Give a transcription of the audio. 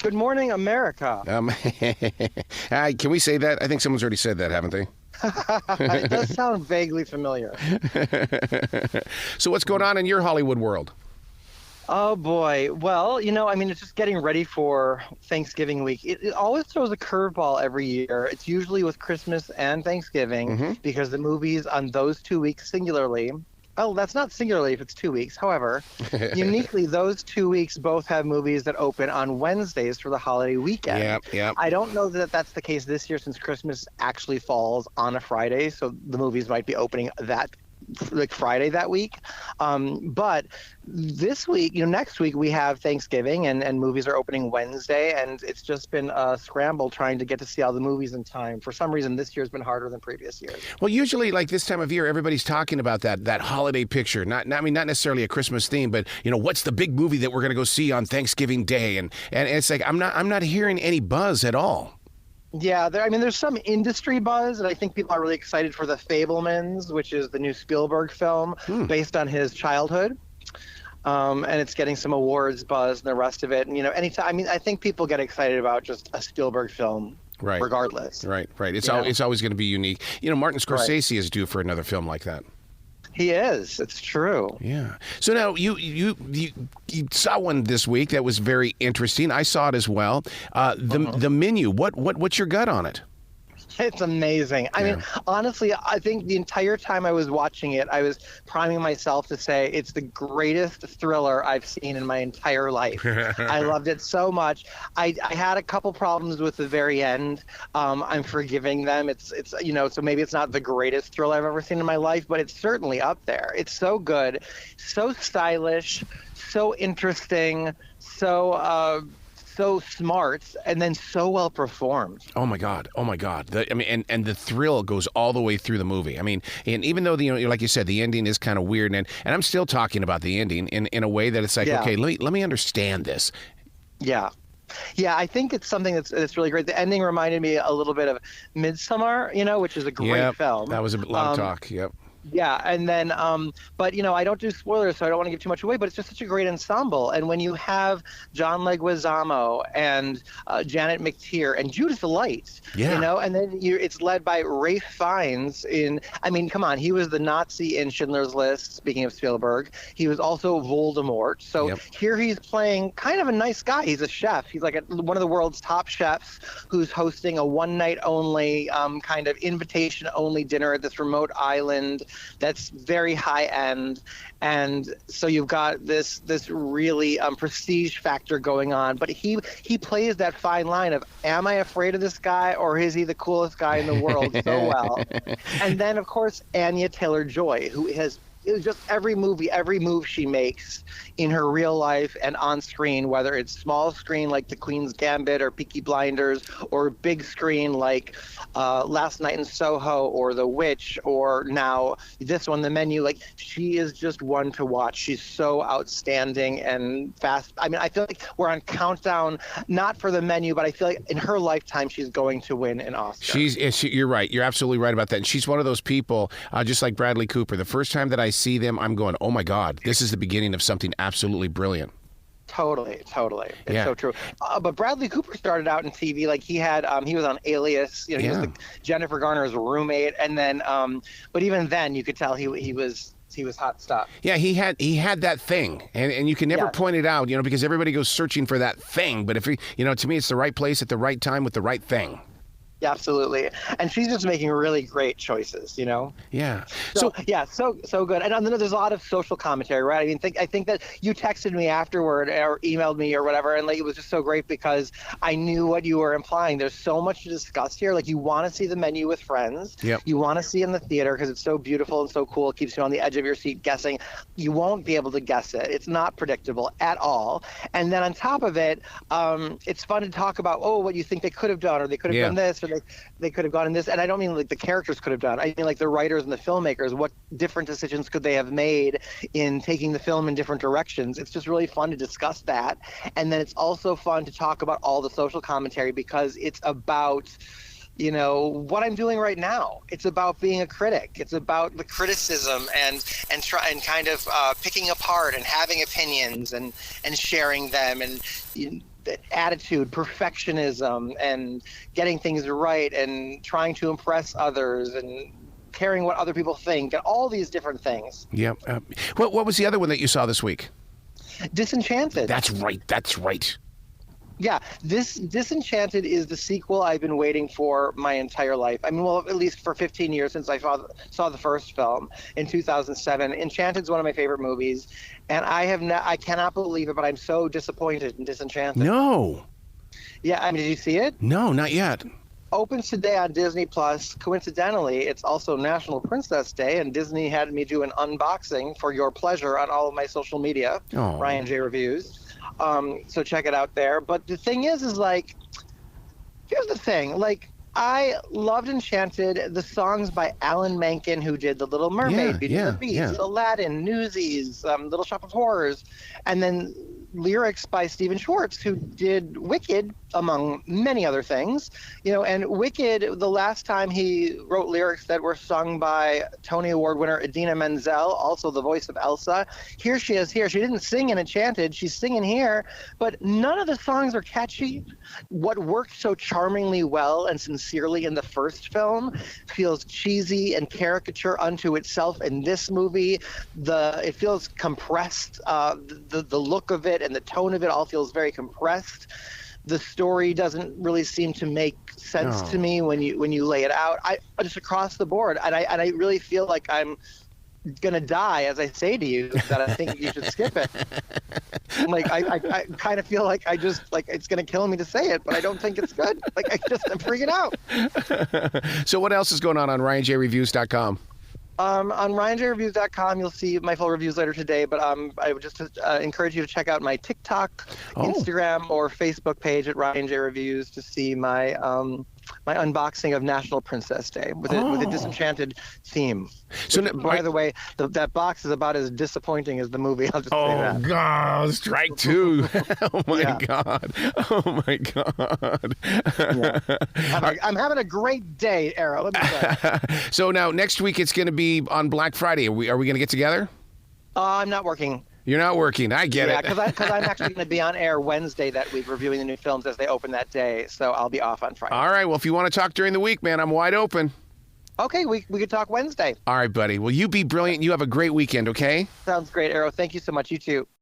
Good morning, America. Can we say that? I think someone's already said that, haven't they? It does sound vaguely familiar. So what's going on in your Hollywood world? Oh boy. Well, it's just getting ready for Thanksgiving week. It always throws a curveball every year. It's usually with Christmas and Thanksgiving Hmm. because the movies on those 2 weeks singularly. Oh, that's not singularly if it's 2 weeks. However, uniquely, those 2 weeks both have movies that open on Wednesdays for the holiday weekend. Yeah, yeah. I don't know that that's the case this year since Christmas actually falls on a Friday, so the movies might be opening that like Friday that week. But this week, next week we have Thanksgiving and movies are opening Wednesday, and it's just been a scramble trying to get to see all the movies in time. For some reason, this year's been harder than previous years. Well, usually, like this time of year, everybody's talking about that holiday picture. Not necessarily a Christmas theme, but what's the big movie that we're going to go see on Thanksgiving Day? And it's like I'm not hearing any buzz at all. Yeah, there's some industry buzz, and I think people are really excited for The Fabelmans, which is the new Spielberg film based on his childhood. And it's getting some awards buzz and the rest of it. And, anytime, I think people get excited about just a Spielberg film, Right. regardless. Right. It's always going to be unique. Martin Scorsese is due for another film like that. He is. It's true. Yeah. So now you saw one this week that was very interesting. I saw it as well. The menu. What's your gut on it? It's amazing. I mean, honestly, I think the entire time I was watching it, I was priming myself to say it's the greatest thriller I've seen in my entire life. I loved it so much. I had a couple problems with the very end. I'm forgiving them. It's so maybe it's not the greatest thriller I've ever seen in my life, but it's certainly up there. It's so good, so stylish, so interesting, so smart, and then so well performed. Oh my God! And the thrill goes all the way through the movie. And even though like you said, the ending is kind of weird, and I'm still talking about the ending in a way that it's like, okay, let me understand this. Yeah. Yeah, I think it's something that's really great. The ending reminded me a little bit of Midsommar, which is a great film. That was a lot of talk. Yep. Yeah, and then, but I don't do spoilers, so I don't want to give too much away. But it's just such a great ensemble, and when you have John Leguizamo and Janet McTeer and Judith Light, and then it's led by Ralph Fiennes. Come on, he was the Nazi in Schindler's List. Speaking of Spielberg, he was also Voldemort. So here he's playing kind of a nice guy. He's a chef. He's like one of the world's top chefs who's hosting a one-night only kind of invitation-only dinner at this remote island that's very high end, and so you've got this really prestige factor going on. But he plays that fine line of, am I afraid of this guy or is he the coolest guy in the world so well? And then of course Anya Taylor-Joy, who has just every move she makes in her real life and on screen, whether it's small screen like The Queen's Gambit or Peaky Blinders, or big screen like Last Night in Soho or The Witch, or now this one, The Menu. Like, she is just one to watch. She's so outstanding and fast. I feel like we're on countdown, not for The Menu, but I feel like in her lifetime she's going to win an Oscar. You're right. You're absolutely right about that. And she's one of those people, just like Bradley Cooper. The first time that I see them, I'm going, oh my God, this is the beginning of something absolutely brilliant. Totally. It's so true. But Bradley Cooper started out in TV. Like he was on Alias. He was Jennifer Garner's roommate, and then, but even then, you could tell he was hot stuff. Yeah, he had that thing, and you can never point it out, because everybody goes searching for that thing. But if to me, it's the right place at the right time with the right thing. Yeah, absolutely. And she's just making really great choices, Yeah. So good. And then there's a lot of social commentary, right? I think that you texted me afterward or emailed me or whatever, and it was just so great because I knew what you were implying. There's so much to discuss here. Like, you want to see The Menu with friends. Yep. You want to see it in the theater because it's so beautiful and so cool. It keeps you on the edge of your seat guessing. You won't be able to guess it. It's not predictable at all. And then on top of it, it's fun to talk about, what you think they could have done, or they could have done this, or they could have gone in this. And I don't mean like the characters could have done. I mean like the writers and the filmmakers. What different decisions could they have made in taking the film in different directions? It's just really fun to discuss that. And then it's also fun to talk about all the social commentary because it's about what I'm doing right now. It's about being a critic. It's about the criticism and kind of picking apart and having opinions and sharing them and attitude, perfectionism, and getting things right, and trying to impress others, and caring what other people think, and all these different things. Yeah. What was the other one that you saw this week? Disenchanted. That's right. That's right. Yeah, this Disenchanted is the sequel I've been waiting for my entire life. I mean, well, at least for 15 years since I saw the first film in 2007. Enchanted's one of my favorite movies, and I cannot believe it, but I'm so disappointed in Disenchanted. No. Yeah, I mean, did you see it? No, not yet. Opens today on Disney Plus. Coincidentally, it's also National Princess Day, and Disney had me do an unboxing for your pleasure on all of my social media, Oh. Ryan J Reviews. So check it out there. But the thing is like, here's the thing. Like, I loved Enchanted, the songs by Alan Menken, who did The Little Mermaid, Beauty and the Beast, Aladdin, Newsies, Little Shop of Horrors, and then lyrics by Stephen Schwartz, who did Wicked, among many other things. And Wicked, the last time he wrote lyrics that were sung by Tony Award winner Idina Menzel, also the voice of Elsa. Here she is here. She didn't sing in Enchanted. She's singing here, but none of the songs are catchy. What worked so charmingly well and sincerely in the first film feels cheesy and caricature unto itself in this movie. It feels compressed. The look of it and the tone of it all feels very compressed. The story doesn't really seem to make sense to me when you lay it out. I just across the board, and I really feel like I'm gonna die as I say to you that I think you should skip it. Like I kind of feel like it's gonna kill me to say it, but I don't think it's good. Like I'm freaking out. So what else is going on RyanJReviews.com? On RyanJReviews.com, you'll see my full reviews later today, but I would just encourage you to check out my TikTok, Instagram, or Facebook page at Ryan J Reviews to see my my unboxing of National Princess Day with a Disenchanted theme. So, by the way, that box is about as disappointing as the movie. I'll just say that. Oh God, strike two! Oh my God! Oh my God! Yeah. I'm having a great day, Arrow. Let me say. So now next week it's going to be on Black Friday. Are we going to get together? I'm not working. You're not working. I get it. Yeah, because I'm actually going to be on air Wednesday that week reviewing the new films as they open that day. So I'll be off on Friday. All right. Well, if you want to talk during the week, man, I'm wide open. Okay, we could talk Wednesday. All right, buddy. Well, you be brilliant. You have a great weekend, okay? Sounds great, Arrow. Thank you so much. You too.